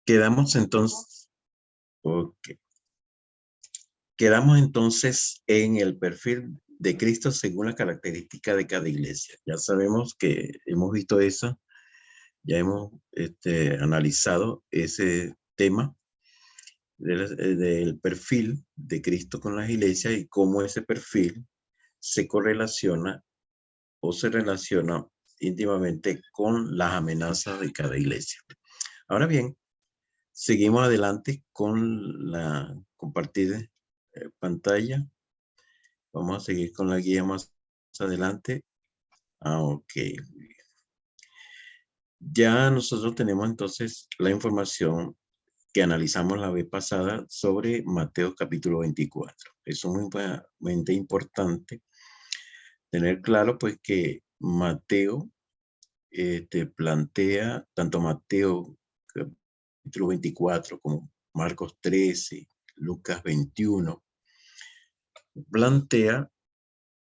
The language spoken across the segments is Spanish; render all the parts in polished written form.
Quedamos entonces, ok, quedamos entonces en el perfil de Cristo según la característica de cada iglesia. Ya sabemos que hemos visto eso, ya hemos analizado ese tema del perfil de Cristo con las iglesias y cómo ese perfil se correlaciona o se relaciona íntimamente con las amenazas de cada iglesia. Ahora bien, seguimos adelante con la compartida pantalla. Vamos a seguir con la guía más adelante. Ok. Ya nosotros tenemos entonces la información que analizamos la vez pasada sobre Mateo capítulo 24. Eso es muy importante tener claro pues que Mateo te plantea, tanto Mateo capítulo 24 como Marcos 13, Lucas 21, plantea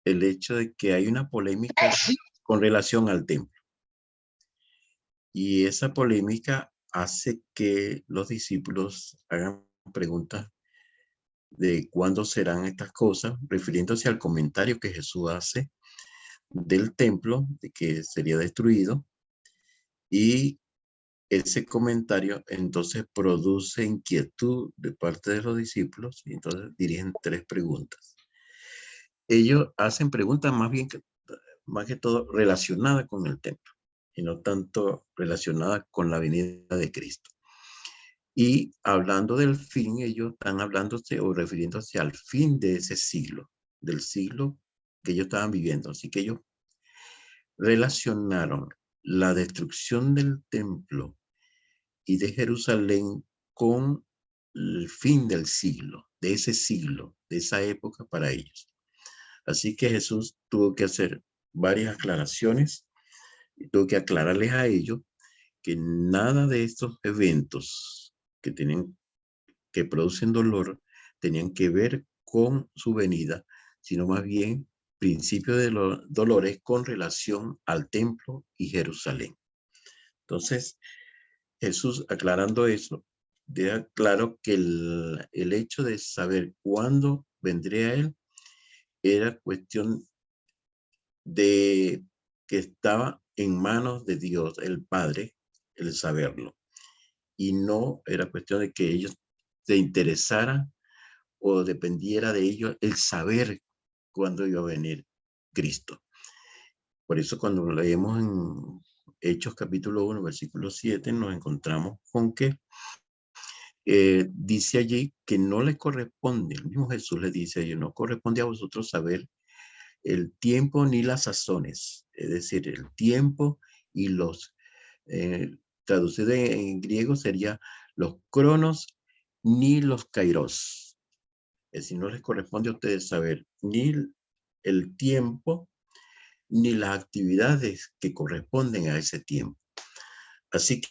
el hecho de que hay una polémica con relación al templo. Y esa polémica hace que los discípulos hagan preguntas de cuándo serán estas cosas, refiriéndose al comentario que Jesús hace del templo, de que sería destruido, y ese comentario entonces produce inquietud de parte de los discípulos y entonces dirigen tres preguntas. Ellos hacen preguntas más que todo relacionadas con el templo y no tanto relacionadas con la venida de Cristo. Y hablando del fin, ellos están hablándose o refiriéndose al fin de ese siglo, del siglo que ellos estaban viviendo. Así que ellos relacionaron la destrucción del templo y de Jerusalén con el fin del siglo, de esa época para ellos. Así que Jesús tuvo que hacer varias aclaraciones y tuvo que aclararles a ellos que nada de estos eventos que producen dolor tenían que ver con su venida, sino más bien principio de los dolores con relación al templo y Jerusalén. Entonces, Jesús aclarando eso, deja claro que el hecho de saber cuándo vendría a él era cuestión de que estaba en manos de Dios, el Padre, el saberlo. Y no era cuestión de que ellos se interesaran o dependiera de ellos el saber cuándo iba a venir Cristo. Por eso cuando leemos en Hechos capítulo 1, versículo 7, nos encontramos con que dice allí que no le corresponde, el mismo Jesús le dice a ellos, no corresponde a vosotros saber el tiempo ni las sazones, es decir, el tiempo y traducido en griego sería los cronos ni los kairos. Es decir, no les corresponde a ustedes saber ni el tiempo ni las actividades que corresponden a ese tiempo. Así que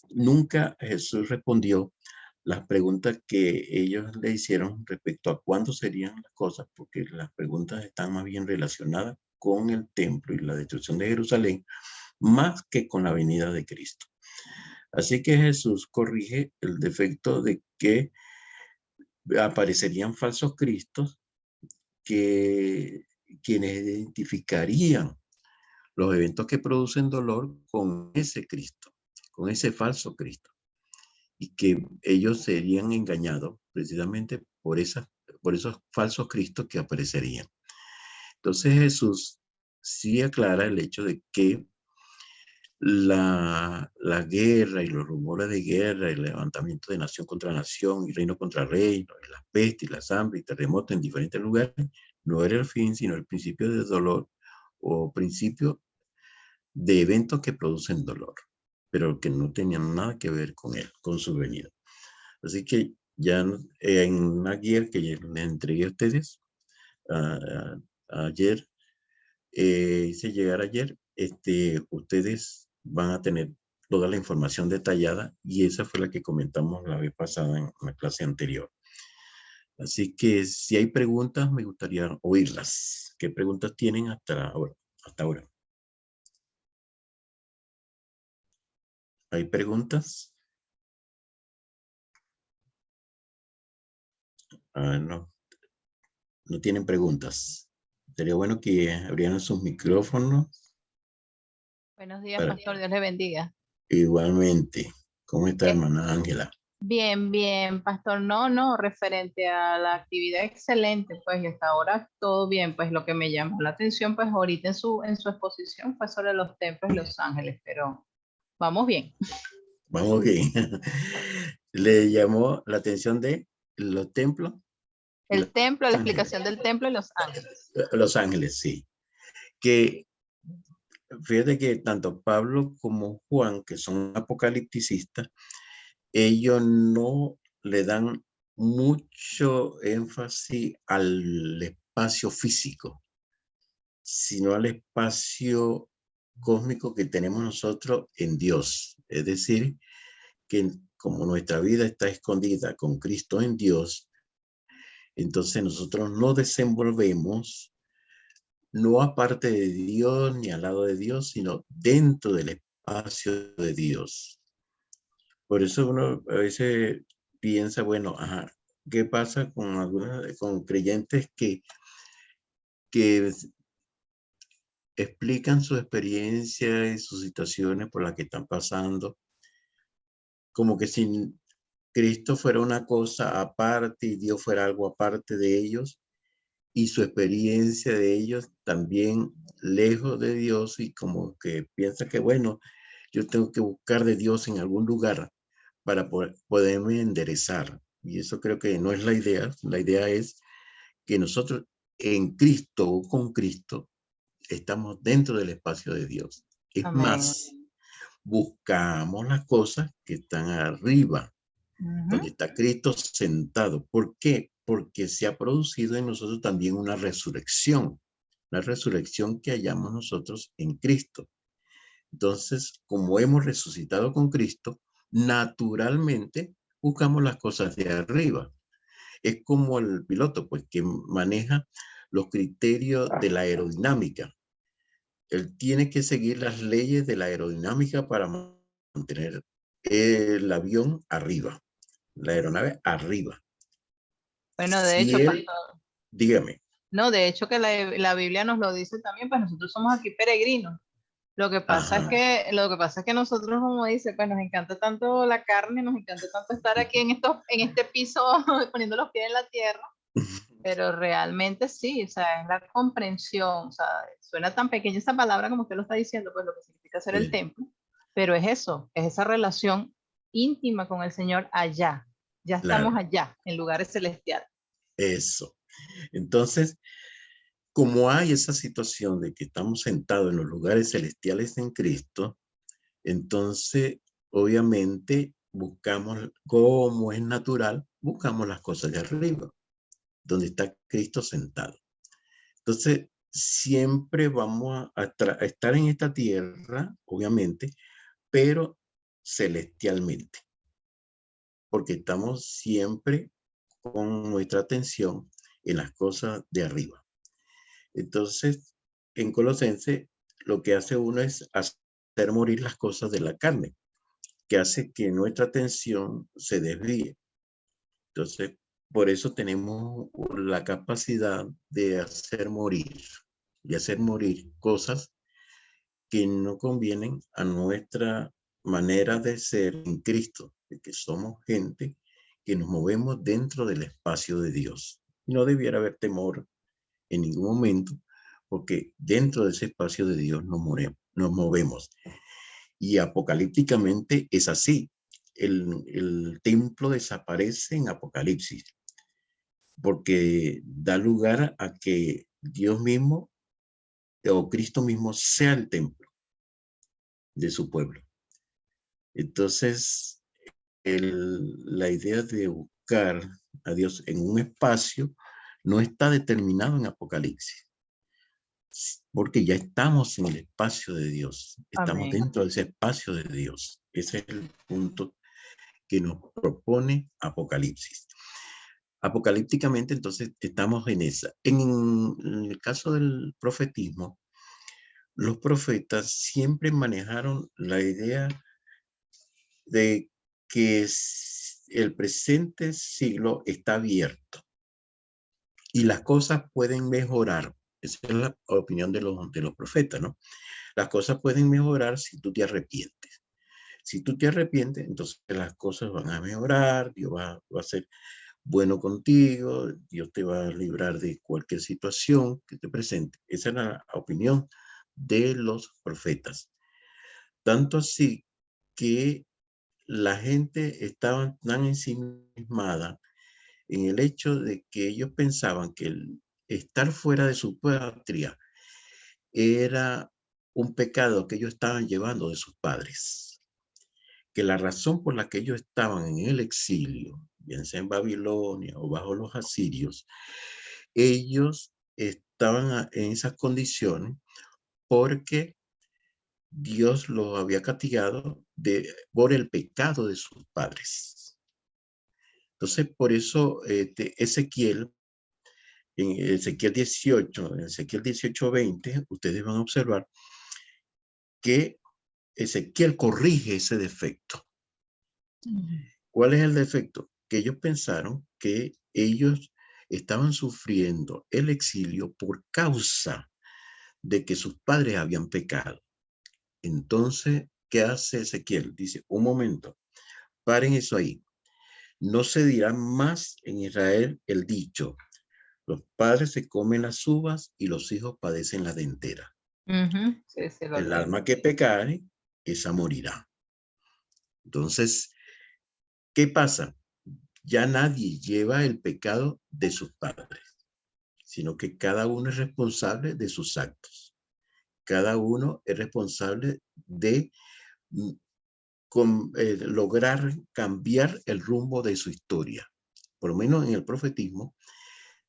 nunca Jesús respondió las preguntas que ellos le hicieron respecto a cuándo serían las cosas, porque las preguntas están más bien relacionadas con el templo y la destrucción de Jerusalén, más que con la venida de Cristo. Así que Jesús corrige el defecto de que aparecerían falsos cristos que quienes identificarían los eventos que producen dolor con ese Cristo, con ese falso Cristo, y que ellos serían engañados precisamente por esos falsos Cristos que aparecerían. Entonces Jesús sí aclara el hecho de que la guerra y los rumores de guerra, el levantamiento de nación contra nación y reino contra reino, y las pestes y las hambre y terremotos en diferentes lugares, no era el fin, sino el principio de dolor o principio de eventos que producen dolor, pero que no tenían nada que ver con él, con su venida. Así que ya en una guía que les entregué a ustedes ayer, hice llegar ayer, ustedes van a tener toda la información detallada y esa fue la que comentamos la vez pasada en la clase anterior. Así que si hay preguntas, me gustaría oírlas. ¿Qué preguntas tienen hasta ahora? ¿Hay preguntas? No, no tienen preguntas. Sería bueno que abrieran sus micrófonos Buenos días, para pastor. Dios le bendiga. igualmente. ¿Cómo está, Eh, hermana Ángela? bien, bien, pastor. No, no, referente a la actividad excelente, pues, y hasta ahora todo bien. Pues lo que me llamó la atención, pues, ahorita en su exposición fue sobre los templos y los ángeles, pero vamos bien. Vamos bien. Le llamó la atención de los templos y los El templo, la ángeles. explicación del templo y los ángeles. Los ángeles, sí. Que fíjate que tanto Pablo como Juan, que son apocalipticistas, ellos no le dan mucho énfasis al espacio físico, sino al espacio cósmico que tenemos nosotros en Dios. Es decir, que como nuestra vida está escondida con Cristo en Dios, entonces nosotros nos desenvolvemos no aparte de Dios ni al lado de Dios, sino dentro del espacio de Dios. Por eso uno a veces piensa, bueno, ajá, ¿qué pasa con algunos con creyentes que explican su experiencia y sus situaciones por las que están pasando, como que si Cristo fuera una cosa aparte y Dios fuera algo aparte de ellos y su experiencia de ellos también lejos de Dios y como que piensa que bueno, yo tengo que buscar de Dios en algún lugar para poderme enderezar. Y eso creo que no es la idea. La idea es que nosotros en Cristo o con Cristo estamos dentro del espacio de Dios. Es Amén. más, buscamos las cosas que están arriba, donde Ujú. está Cristo sentado. ¿Por qué? Porque se ha producido en nosotros también una resurrección, la resurrección que hallamos nosotros en Cristo. Entonces, como hemos resucitado con Cristo, naturalmente buscamos las cosas de arriba. Es como el piloto, pues, que maneja los criterios de la aerodinámica. Él tiene que seguir las leyes de la aerodinámica para mantener el avión arriba, la aeronave arriba. Bueno, de Si hecho, él, pastor, dígame, no, de hecho que la Biblia nos lo dice también, pues nosotros somos aquí peregrinos. ajá, Lo que pasa es que nosotros, como dice, pues nos encanta tanto la carne, nos encanta tanto estar aquí en este piso poniendo los pies en la tierra, pero realmente sí, o sea, es la comprensión, o sea, suena tan pequeña esa palabra como usted lo está diciendo, pues lo que significa ser el templo, pero es eso, es esa relación íntima con el Señor allá, ya estamos claro, allá, en lugares celestiales. eso. Entonces, como hay esa situación de que estamos sentados en los lugares celestiales en Cristo, entonces, obviamente, buscamos, como es natural, buscamos las cosas de arriba, donde está Cristo sentado. Entonces, siempre vamos a estar en esta tierra, obviamente, pero celestialmente, porque estamos siempre con nuestra atención en las cosas de arriba. Entonces, en Colosense, lo que hace uno es hacer morir las cosas de la carne, que hace que nuestra atención se desvíe. Entonces, por eso tenemos la capacidad de hacer morir cosas que no convienen a nuestra manera de ser en Cristo, de que somos gente que nos movemos dentro del espacio de Dios. No debiera haber temor en ningún momento, porque dentro de ese espacio de Dios nos movemos. Y apocalípticamente es así. El templo desaparece en Apocalipsis, porque da lugar a que Dios mismo o Cristo mismo sea el templo de su pueblo. Entonces, la idea de buscar a Dios en un espacio no está determinado en Apocalipsis, porque ya estamos en el espacio de Dios, estamos Amén. dentro de ese espacio de Dios. Ese es el punto que nos propone Apocalipsis. Apocalípticamente, entonces, estamos en esa. En el caso del profetismo, los profetas siempre manejaron la idea de que el presente siglo está abierto. y las cosas pueden mejorar. Esa es la opinión de los profetas, ¿no? Las cosas pueden mejorar si tú te arrepientes. Si tú te arrepientes, entonces las cosas van a mejorar, Dios va a ser bueno contigo, Dios te va a librar de cualquier situación que te presente. Esa es la opinión de los profetas. Tanto así que la gente estaba tan ensimismada en el hecho de que ellos pensaban que el estar fuera de su patria era un pecado que ellos estaban llevando de sus padres, que la razón por la que ellos estaban en el exilio, bien sea en Babilonia o bajo los asirios, ellos estaban en esas condiciones porque Dios los había castigado por el pecado de sus padres. Entonces, por eso Ezequiel, en Ezequiel 18, en Ezequiel 18:20, ustedes van a observar que Ezequiel corrige ese defecto. ¿Cuál es el defecto? Que ellos pensaron que ellos estaban sufriendo el exilio por causa de que sus padres habían pecado. Entonces, ¿qué hace Ezequiel? Dice, un momento, paren eso ahí. No se dirá más en Israel el dicho, los padres se comen las uvas y los hijos padecen la dentera. Sí, sí, lo El leí. alma que pecare, esa morirá. Entonces, ¿qué pasa? Ya nadie lleva el pecado de sus padres, sino que cada uno es responsable de sus actos. Cada uno es responsable de lograr cambiar el rumbo de su historia. Por lo menos en el profetismo,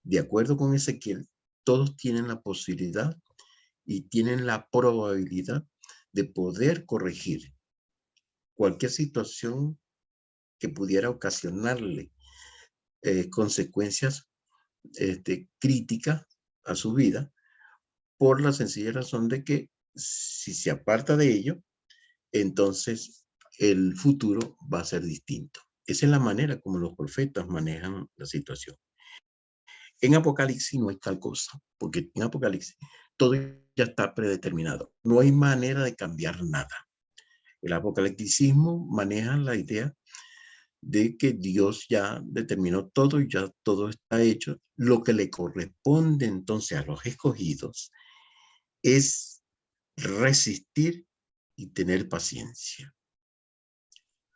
de acuerdo con Ezequiel, todos tienen la posibilidad y tienen la probabilidad de poder corregir cualquier situación que pudiera ocasionarle consecuencias críticas a su vida, por la sencilla razón de que si se aparta de ello, entonces el futuro va a ser distinto. Esa es la manera como los profetas manejan la situación. En Apocalipsis no hay tal cosa, porque en Apocalipsis todo ya está predeterminado. No hay manera de cambiar nada. El apocalipticismo maneja la idea de que Dios ya determinó todo y ya todo está hecho. Lo que le corresponde entonces a los escogidos es resistir y tener paciencia.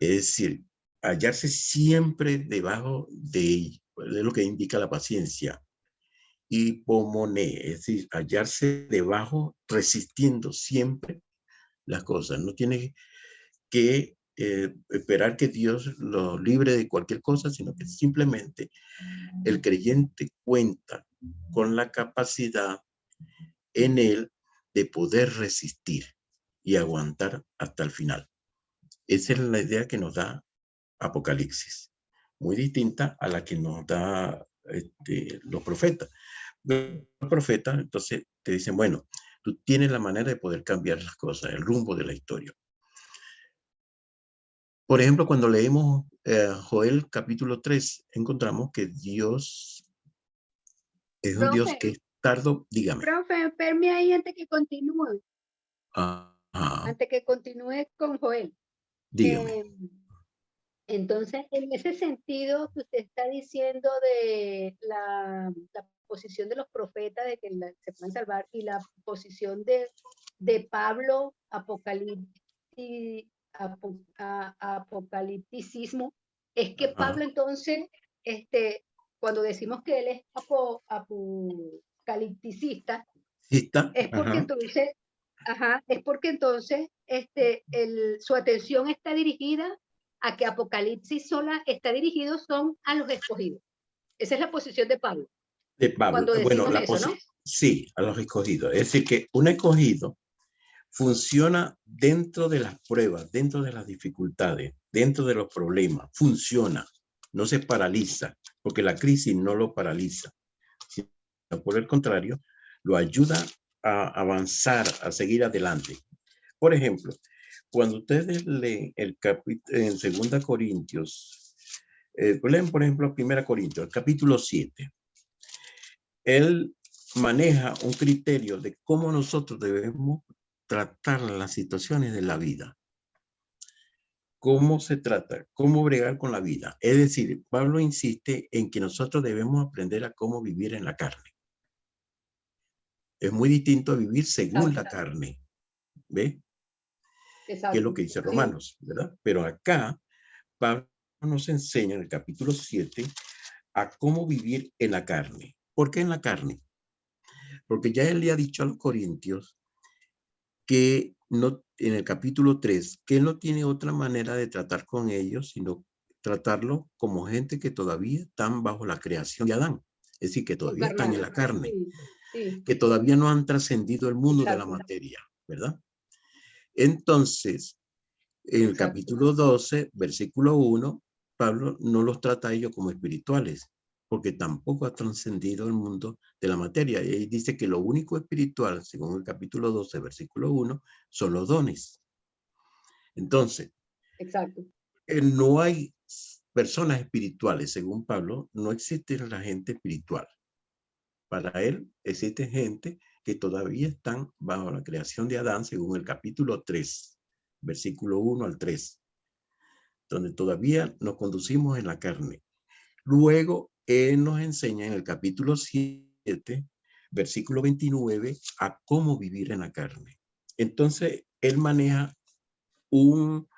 Es decir, hallarse siempre debajo de lo que indica la paciencia. Hipomoné, es decir, hallarse debajo, resistiendo siempre las cosas. No tiene que esperar que Dios lo libre de cualquier cosa, sino que simplemente el creyente cuenta con la capacidad en él de poder resistir y aguantar hasta el final. Esa es la idea que nos da Apocalipsis, muy distinta a la que nos da los profetas. Los profetas entonces te dicen, bueno, tú tienes la manera de poder cambiar las cosas, el rumbo de la historia. Por ejemplo, cuando leemos Joel capítulo 3, encontramos que Dios es un Dios Profe, que es tardo, dígame. profe, espérame ahí antes que continúe Ajá, con Joel. dígame. Entonces, en ese sentido que usted está diciendo de la posición de los profetas de que se pueden salvar y la posición de Pablo, apocalipticismo, es que Pablo entonces, cuando decimos que él es apocalipticista, ¿Sí está? es porque entonces, es porque entonces su atención está dirigida a que Apocalipsis sola está dirigido son a los escogidos. Esa es la posición de Pablo. De Pablo. Cuando Bueno, decimos eso, ¿no? sí, a los escogidos. Es decir, que un escogido funciona dentro de las pruebas, dentro de las dificultades, dentro de los problemas. Funciona, no se paraliza, porque la crisis no lo paraliza, sino por el contrario, lo ayuda a avanzar, a seguir adelante. Por ejemplo, cuando ustedes leen el capítulo en 2 Corintios, leen por ejemplo 1 Corintios, el capítulo 7, él maneja un criterio de cómo nosotros debemos tratar las situaciones de la vida. ¿Cómo se trata? ¿Cómo bregar con la vida? Es decir, Pablo insiste en que nosotros debemos aprender a cómo vivir en la carne. Es muy distinto a vivir según la carne. ¿Ve? Exacto. Que es lo que dice Romanos, ¿verdad? Pero acá, Pablo nos enseña en el capítulo 7 a cómo vivir en la carne. ¿Por qué en la carne? Porque ya él le ha dicho a los corintios que no, en el capítulo 3, que no tiene otra manera de tratar con ellos, sino tratarlo como gente que todavía están bajo la creación de Adán. Es decir, que todavía están en la carne, que todavía no han trascendido el mundo de la materia, ¿verdad? Entonces, en el capítulo 12, versículo 1, Pablo no los trata a ellos como espirituales, porque tampoco ha trascendido el mundo de la materia. Y dice que lo único espiritual, según el capítulo 12, versículo 1, son los dones. Entonces, no hay personas espirituales, según Pablo, no existe la gente espiritual. Para él existe gente que todavía están bajo la creación de Adán, según el capítulo 3, versículo 1 al 3, donde todavía nos conducimos en la carne. Luego, él nos enseña en el capítulo 7, versículo 29, a cómo vivir en la carne. Entonces, él maneja un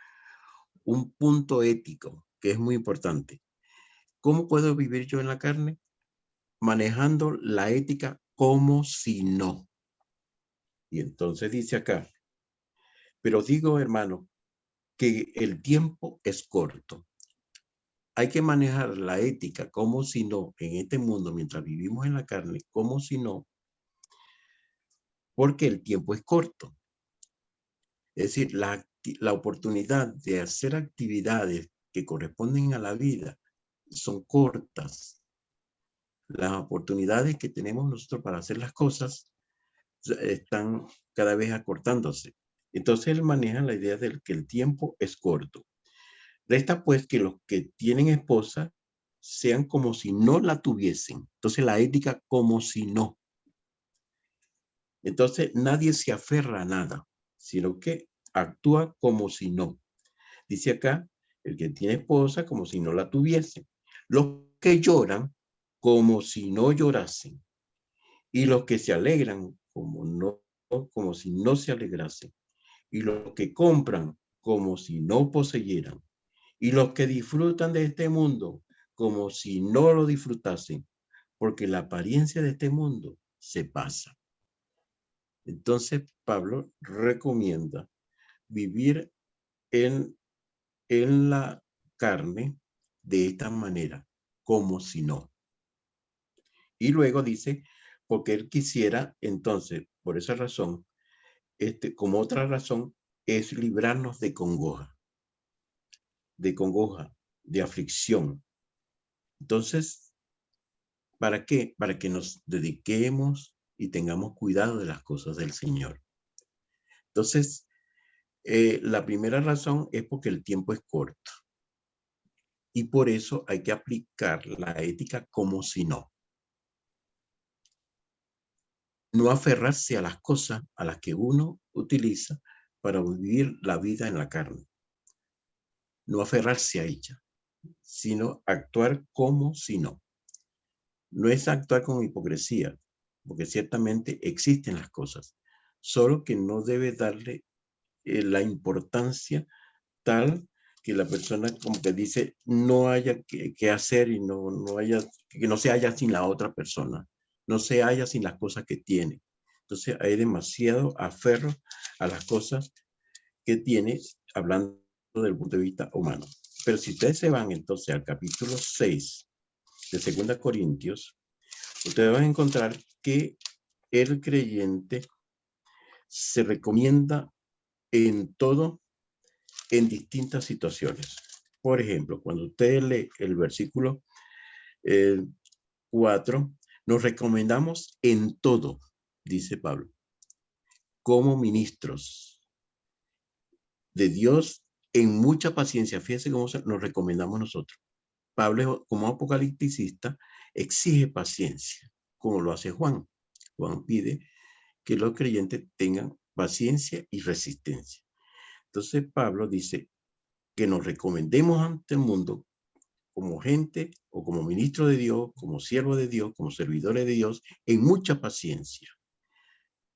punto ético que es muy importante. ¿Cómo puedo vivir yo en la carne? Manejando la ética como si no. Y entonces dice acá, pero digo, hermano, que el tiempo es corto. Hay que manejar la ética como si no, en este mundo, mientras vivimos en la carne, como si no, porque el tiempo es corto. Es decir, la oportunidad de hacer actividades que corresponden a la vida son cortas. Las oportunidades que tenemos nosotros para hacer las cosas están cada vez acortándose. Entonces él maneja la idea de que el tiempo es corto. Resta pues que los que tienen esposa sean como si no la tuviesen. Entonces la ética como si no. Entonces nadie se aferra a nada, sino que actúa como si no. Dice acá, el que tiene esposa como si no la tuviese. Los que lloran como si no llorasen. Y los que se alegran como si no se alegrasen. Y los que compran como si no poseyeran. Y los que disfrutan de este mundo como si no lo disfrutasen, porque la apariencia de este mundo se pasa. Entonces Pablo recomienda vivir en la carne de esta manera, como si no. Y luego dice, porque él quisiera, entonces, por esa razón, como otra razón, es librarnos de congoja, de aflicción. Entonces, ¿para qué? Para que nos dediquemos y tengamos cuidado de las cosas del Señor. Entonces, la primera razón es porque el tiempo es corto. Y por eso hay que aplicar la ética como si no. No aferrarse a las cosas a las que uno utiliza para vivir la vida en la carne. No aferrarse a ella, sino actuar como si no. No es actuar con hipocresía, porque ciertamente existen las cosas, solo que no debe darle la importancia tal que la persona como que dice no haya que hacer y que no se haya sin la otra persona, no se haya sin las cosas que tiene. Entonces hay demasiado aferro a las cosas que tiene, hablando del punto de vista humano. Pero si ustedes se van entonces al capítulo 6 de 2 Corintios, ustedes van a encontrar que el creyente se recomienda en todo, en distintas situaciones. Por ejemplo, cuando usted lee el versículo 4, nos recomendamos en todo, dice Pablo, como ministros de Dios en mucha paciencia. Fíjense cómo nos recomendamos nosotros. Pablo, como apocalipticista, exige paciencia. como lo hace Juan. Juan pide que los creyentes tengan paciencia y resistencia. Entonces Pablo dice que nos recomendemos ante el mundo como gente o como ministro de Dios, como siervo de Dios, como servidores de Dios, en mucha paciencia,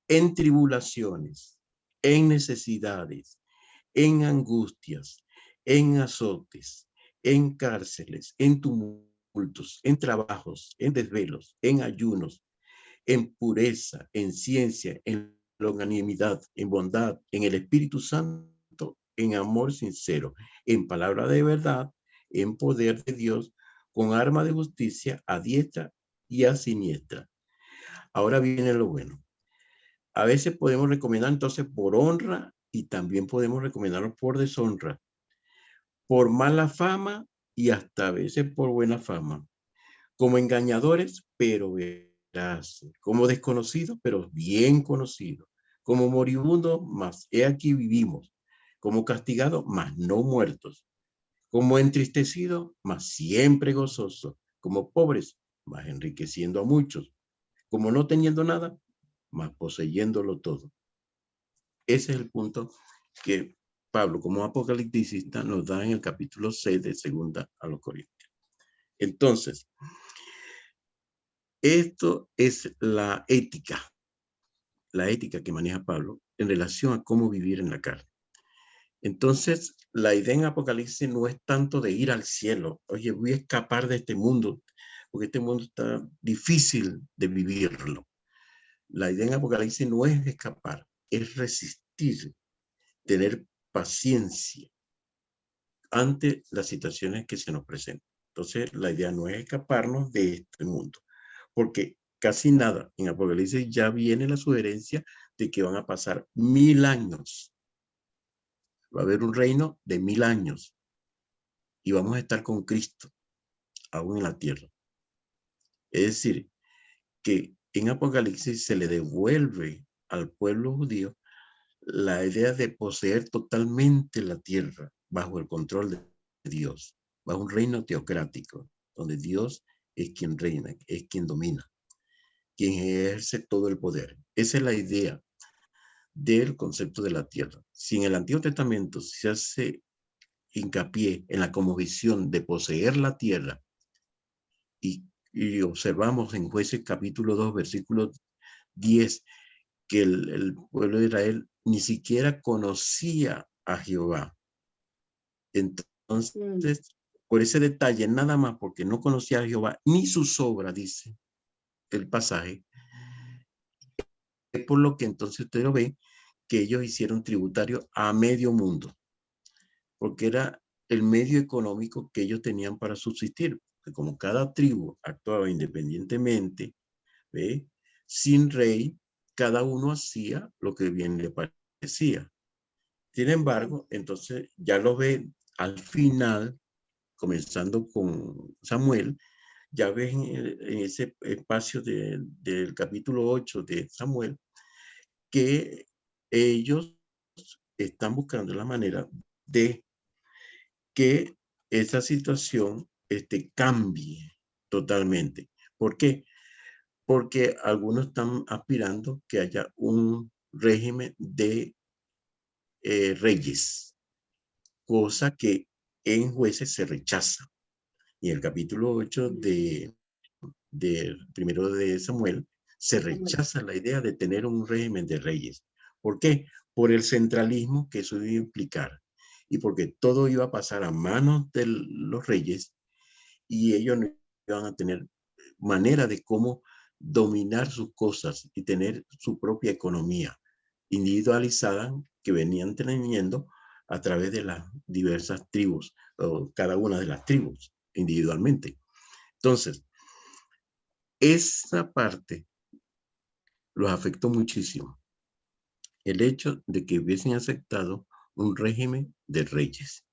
en tribulaciones, en necesidades, en angustias, en azotes, en cárceles, en tumultos, en trabajos, en desvelos, en ayunos, en pureza, en ciencia, en longanimidad, en bondad, en el Espíritu Santo, en amor sincero, en palabra de verdad, en poder de Dios, con arma de justicia a diestra y a siniestra. Ahora viene lo bueno. A veces podemos recomendar entonces por honra y también podemos recomendarlo por deshonra, por mala fama y hasta a veces por buena fama, como engañadores, pero veraces, como desconocidos, pero bien conocidos, como moribundos, mas he aquí vivimos, como castigados, mas no muertos, como entristecidos, mas siempre gozosos, como pobres, mas enriqueciendo a muchos, como no teniendo nada, mas poseyéndolo todo. Ese es el punto que Pablo, como apocalipticista, nos da en el capítulo 6 de Segunda a los Corintios. Entonces, esto es la ética que maneja Pablo en relación a cómo vivir en la carne. Entonces, la idea en Apocalipsis no es tanto de ir al cielo. Oye, voy a escapar de este mundo, porque este mundo está difícil de vivirlo. La idea en Apocalipsis no es escapar, es resistir, tener paciencia ante las situaciones que se nos presentan. Entonces, la idea no es escaparnos de este mundo, porque casi nada en Apocalipsis ya viene la sugerencia de que van a pasar 1000 años. Va a haber un reino de 1000 años y vamos a estar con Cristo aún en la tierra. Es decir, que en Apocalipsis se le devuelve al pueblo judío la idea de poseer totalmente la tierra bajo el control de Dios, bajo un reino teocrático, donde Dios es quien reina, es quien domina, quien ejerce todo el poder. Esa es la idea del concepto de la tierra. Si en el Antiguo Testamento se hace hincapié en la cosmovisión de poseer la tierra y observamos en Jueces capítulo 2, versículo 10, que el pueblo de Israel ni siquiera conocía a Jehová. Entonces, por ese detalle, nada más porque no conocía a Jehová, ni sus obras, dice el pasaje, es por lo que entonces usted lo ve, que ellos hicieron tributario a medio mundo, porque era el medio económico que ellos tenían para subsistir. Porque como cada tribu actuaba independientemente, ¿ve? Sin rey, cada uno hacía lo que bien le parecía. Sin embargo, entonces ya lo ve al final, comenzando con Samuel, ya ves en ese espacio del capítulo 8 de Samuel, que ellos están buscando la manera de que esa situación cambie totalmente. ¿Por qué? Porque algunos están aspirando que haya un régimen de reyes, cosa que en Jueces se rechaza. Y en el capítulo 8 de primero de Samuel se rechaza la idea de tener un régimen de reyes. ¿Por qué? Por el centralismo que eso iba a implicar y porque todo iba a pasar a manos de los reyes y ellos no iban a tener manera de cómo dominar sus cosas y tener su propia economía individualizada que venían teniendo a través de las diversas tribus, o cada una de las tribus individualmente. Entonces, esa parte los afectó muchísimo. El hecho de que hubiesen aceptado un régimen de reyes.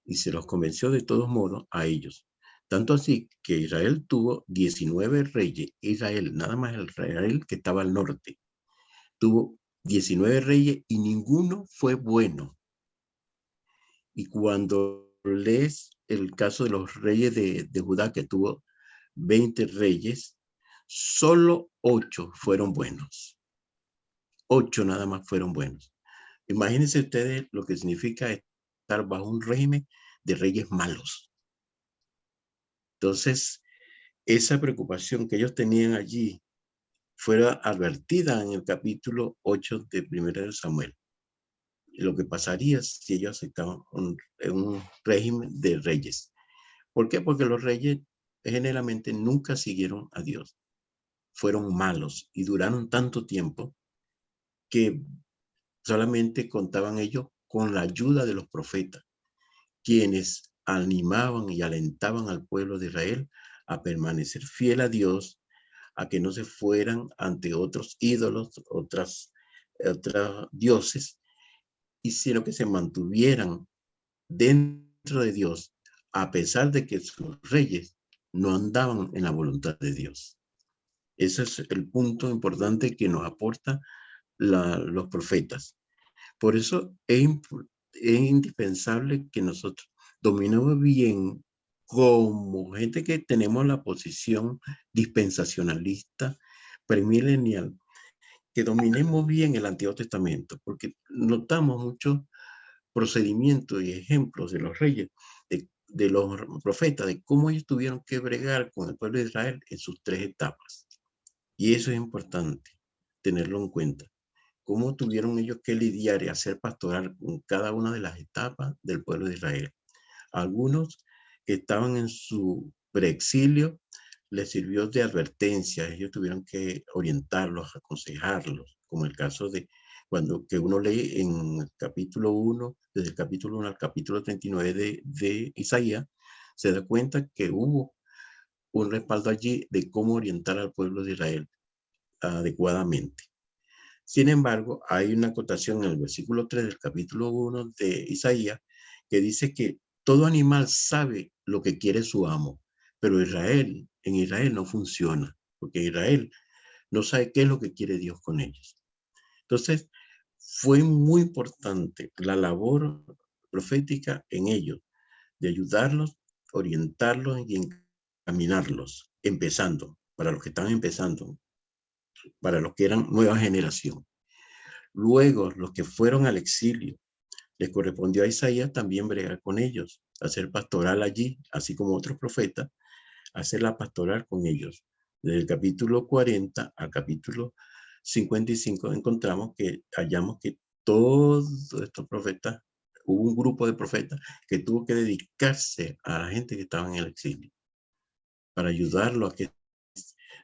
Y se los convenció de todos modos a ellos. Tanto así que Israel tuvo 19 reyes. Israel, nada más el Israel que estaba al norte, tuvo 19 reyes y ninguno fue bueno. Y cuando lees el caso de los reyes de Judá, que tuvo 20 reyes, solo 8 fueron buenos. 8 nada más fueron buenos. Imagínense ustedes lo que significa estar bajo un régimen de reyes malos. Entonces, esa preocupación que ellos tenían allí fue advertida en el capítulo 8 de 1 de Samuel. Lo que pasaría si ellos aceptaban un régimen de reyes. ¿Por qué? Porque los reyes generalmente nunca siguieron a Dios. Fueron malos y duraron tanto tiempo que solamente contaban ellos con la ayuda de los profetas, quienes animaban y alentaban al pueblo de Israel a permanecer fiel a Dios, a que no se fueran ante otros ídolos, otros dioses, y sino que se mantuvieran dentro de Dios, a pesar de que sus reyes no andaban en la voluntad de Dios. Ese es el punto importante que nos aporta los profetas. Por eso es indispensable que nosotros dominemos bien, como gente que tenemos la posición dispensacionalista, premilenial, que dominemos bien el Antiguo Testamento, porque notamos muchos procedimientos y ejemplos de los reyes, de los profetas, de cómo ellos tuvieron que bregar con el pueblo de Israel en sus 3 etapas. Y eso es importante tenerlo en cuenta. Cómo tuvieron ellos que lidiar y hacer pastoral con cada una de las etapas del pueblo de Israel. Algunos que estaban en su preexilio les sirvió de advertencia. Ellos tuvieron que orientarlos, aconsejarlos, como el caso de cuando que uno lee en el capítulo 1, desde el capítulo 1 al capítulo 39 de Isaías, se da cuenta que hubo un respaldo allí de cómo orientar al pueblo de Israel adecuadamente. Sin embargo, hay una acotación en el versículo 3 del capítulo 1 de Isaías que dice que todo animal sabe lo que quiere su amo, pero en Israel no funciona, porque Israel no sabe qué es lo que quiere Dios con ellos. Entonces, fue muy importante la labor profética en ellos, de ayudarlos, orientarlos y encaminarlos, empezando, para los que están empezando, para los que eran nueva generación. Luego, los que fueron al exilio, les correspondió a Isaías también bregar con ellos, hacer pastoral allí, así como otros profetas, hacer la pastoral con ellos. Desde el capítulo 40 al capítulo 55 hallamos que todos estos profetas, hubo un grupo de profetas que tuvo que dedicarse a la gente que estaba en el exilio, para ayudarlos a que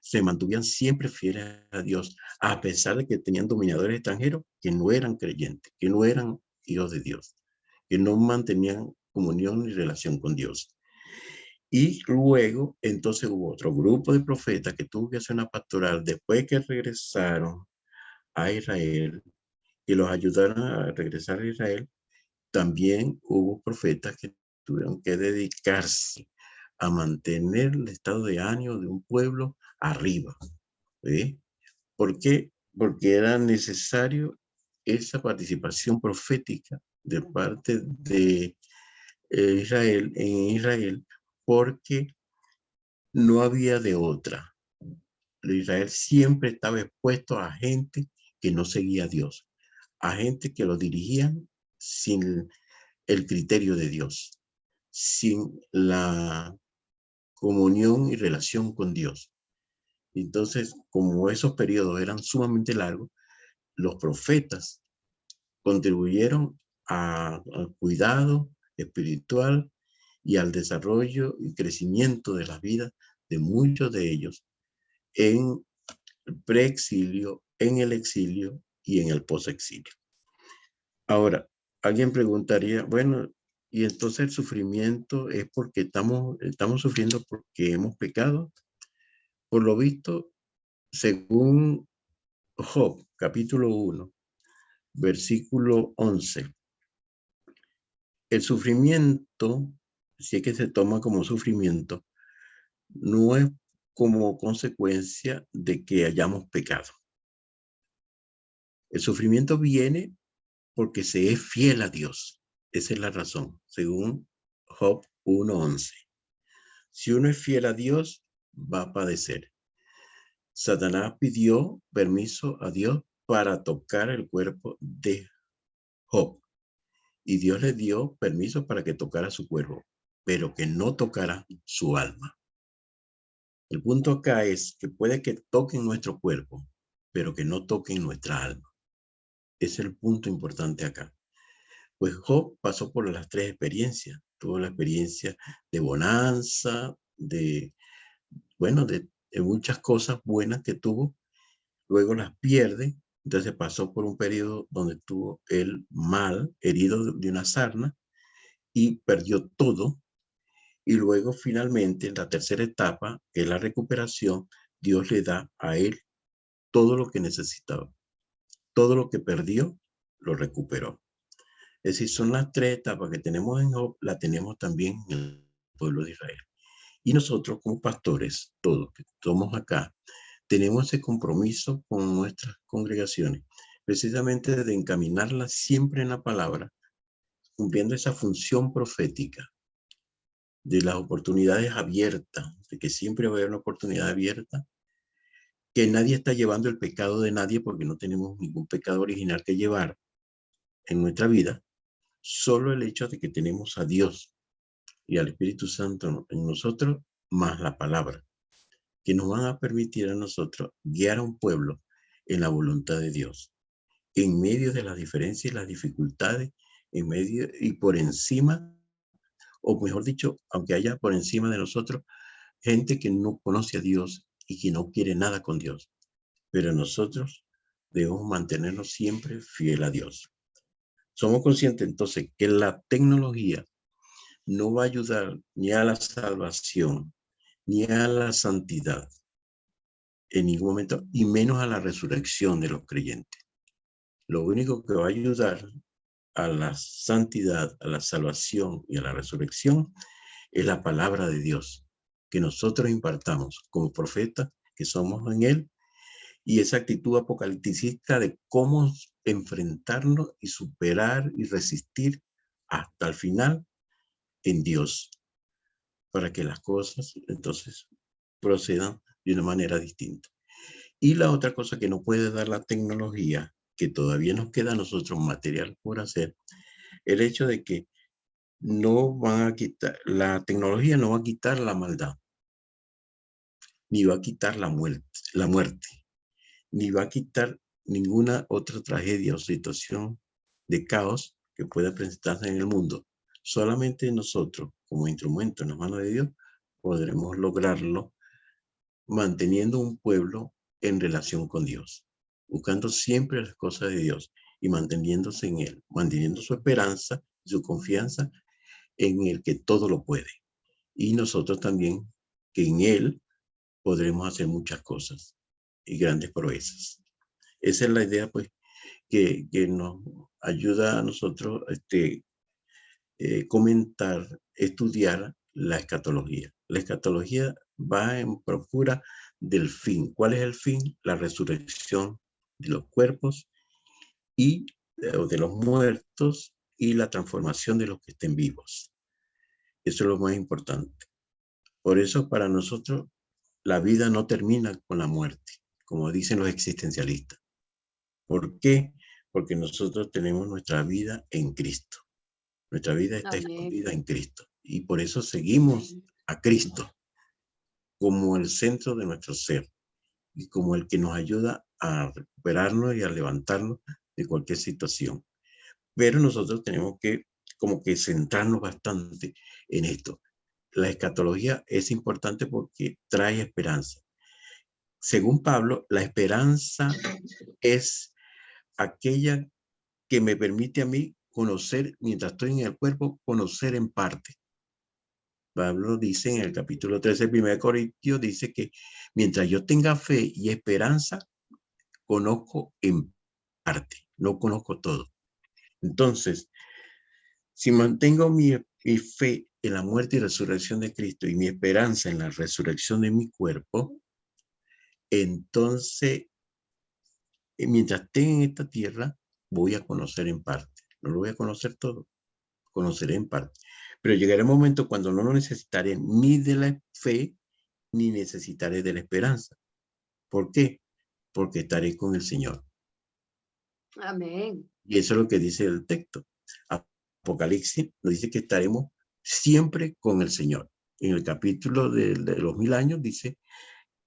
se mantuvieran siempre fieles a Dios, a pesar de que tenían dominadores extranjeros que no eran creyentes, que no eran hijos de Dios, que no mantenían comunión ni relación con Dios. Y luego, entonces hubo otro grupo de profetas que tuvo que hacer una pastoral después que regresaron a Israel y los ayudaron a regresar a Israel. También hubo profetas que tuvieron que dedicarse a mantener el estado de ánimo de un pueblo arriba. ¿Sí? ¿Por qué? Porque era necesario esa participación profética de parte de Israel, en Israel, porque no había de otra. Israel siempre estaba expuesto a gente que no seguía a Dios, a gente que lo dirigían sin el criterio de Dios, sin la comunión y relación con Dios. Entonces, como esos periodos eran sumamente largos, los profetas contribuyeron al cuidado espiritual y al desarrollo y crecimiento de las vidas de muchos de ellos en el preexilio, en el exilio y en el posexilio. Ahora, alguien preguntaría, bueno, y entonces el sufrimiento es porque estamos sufriendo porque hemos pecado. Por lo visto, según Job, capítulo 1, versículo 11, el sufrimiento, si es que se toma como sufrimiento, no es como consecuencia de que hayamos pecado. El sufrimiento viene porque se es fiel a Dios. Esa es la razón, según Job 1:11. Si uno es fiel a Dios, va a padecer. Satanás pidió permiso a Dios para tocar el cuerpo de Job. Y Dios le dio permiso para que tocara su cuerpo, pero que no tocara su alma. El punto acá es que puede que toquen nuestro cuerpo, pero que no toquen nuestra alma. Ese es el punto importante acá. Pues Job pasó por las tres experiencias. Tuvo la experiencia de bonanza, de muchas cosas buenas que tuvo. Luego las pierde. Entonces pasó por un periodo donde tuvo el mal, herido de una sarna, y perdió todo. Y luego finalmente, en la tercera etapa, que es la recuperación, Dios le da a él todo lo que necesitaba. Todo lo que perdió, lo recuperó. Es decir, son las tres etapas que tenemos en Job, la tenemos también en el pueblo de Israel. Y nosotros como pastores, todos que estamos acá, tenemos ese compromiso con nuestras congregaciones, precisamente de encaminarlas siempre en la palabra, cumpliendo esa función profética de las oportunidades abiertas, de que siempre va a haber una oportunidad abierta, que nadie está llevando el pecado de nadie porque no tenemos ningún pecado original que llevar en nuestra vida, solo el hecho de que tenemos a Dios y al Espíritu Santo en nosotros, más la palabra, que nos van a permitir a nosotros guiar a un pueblo en la voluntad de Dios, en medio de las diferencias y las dificultades, en medio y por encima, o mejor dicho, aunque haya por encima de nosotros, gente que no conoce a Dios y que no quiere nada con Dios. Pero nosotros debemos mantenernos siempre fiel a Dios. Somos conscientes entonces que la tecnología no va a ayudar ni a la salvación, ni a la santidad en ningún momento, y menos a la resurrección de los creyentes. Lo único que va a ayudar a la santidad, a la salvación y a la resurrección es la palabra de Dios que nosotros impartamos como profetas que somos en Él, y esa actitud apocalipticista de cómo enfrentarnos y superar y resistir hasta el final en Dios, para que las cosas entonces procedan de una manera distinta. Y la otra cosa que no puede dar la tecnología, que todavía nos queda a nosotros material por hacer, el hecho de que no van a quitar, la tecnología no va a quitar la maldad, ni va a quitar la muerte, ni va a quitar ninguna otra tragedia o situación de caos que pueda presentarse en el mundo. Solamente nosotros, como instrumento en las manos de Dios, podremos lograrlo manteniendo un pueblo en relación con Dios, buscando siempre las cosas de Dios y manteniéndose en Él, manteniendo su esperanza y su confianza en el que todo lo puede. Y nosotros también, que en Él podremos hacer muchas cosas y grandes proezas. Esa es la idea, pues, que nos ayuda a nosotros comentar, estudiar la escatología. La escatología va en procura del fin. ¿Cuál es el fin? La resurrección de los cuerpos y de los muertos y la transformación de los que estén vivos. Eso es lo más importante. Por eso para nosotros la vida no termina con la muerte, como dicen los existencialistas. ¿Por qué? Porque nosotros tenemos nuestra vida en Cristo. Nuestra vida está escondida en Cristo. Y por eso seguimos a Cristo como el centro de nuestro ser y como el que nos ayuda a recuperarnos y a levantarnos de cualquier situación. Pero nosotros tenemos que como que centrarnos bastante en esto. La escatología es importante porque trae esperanza. Según Pablo, la esperanza es aquella que me permite a mí conocer, mientras estoy en el cuerpo, conocer en parte. Pablo dice en el capítulo 13, 1 Corintios, dice que mientras yo tenga fe y esperanza, conozco en parte, no conozco todo. Entonces, si mantengo mi fe en la muerte y resurrección de Cristo y mi esperanza en la resurrección de mi cuerpo, entonces, mientras esté en esta tierra, voy a conocer en parte. No lo voy a conocer todo, conoceré en parte. Pero llegará un momento cuando no lo necesitaré ni de la fe, ni necesitaré de la esperanza. ¿Por qué? Porque estaré con el Señor. Amén. Y eso es lo que dice el texto. Apocalipsis nos dice que estaremos siempre con el Señor. En el capítulo de los 1000 años dice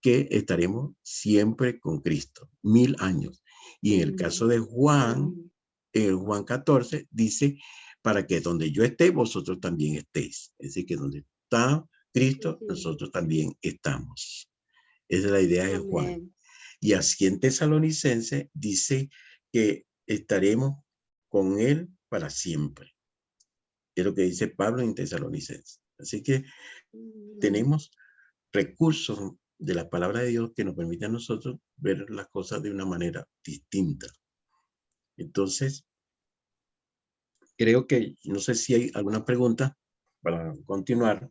que estaremos siempre con Cristo, 1000 años. Y en el caso de Juan, en Juan 14, dice, para que donde yo esté, vosotros también estéis. Es decir, que donde está Cristo, nosotros también estamos. Esa es la idea de Juan. Amén. Y así en Tesalonicense dice que estaremos con él para siempre. Es lo que dice Pablo en Tesalonicense. Así que tenemos recursos de la palabra de Dios que nos permiten a nosotros ver las cosas de una manera distinta. Entonces, creo que, no sé si hay alguna pregunta para continuar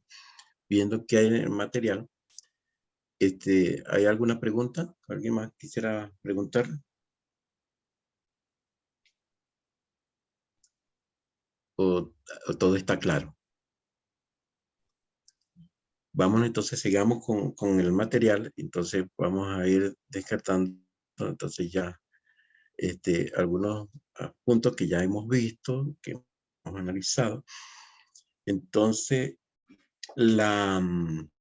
viendo qué hay en el material. ¿Hay alguna pregunta? ¿Alguien más quisiera preguntar? ¿O todo está claro? Vamos entonces, sigamos con el material. Entonces vamos a ir descartando entonces ya algunos puntos que ya hemos visto, que hemos analizado. Entonces,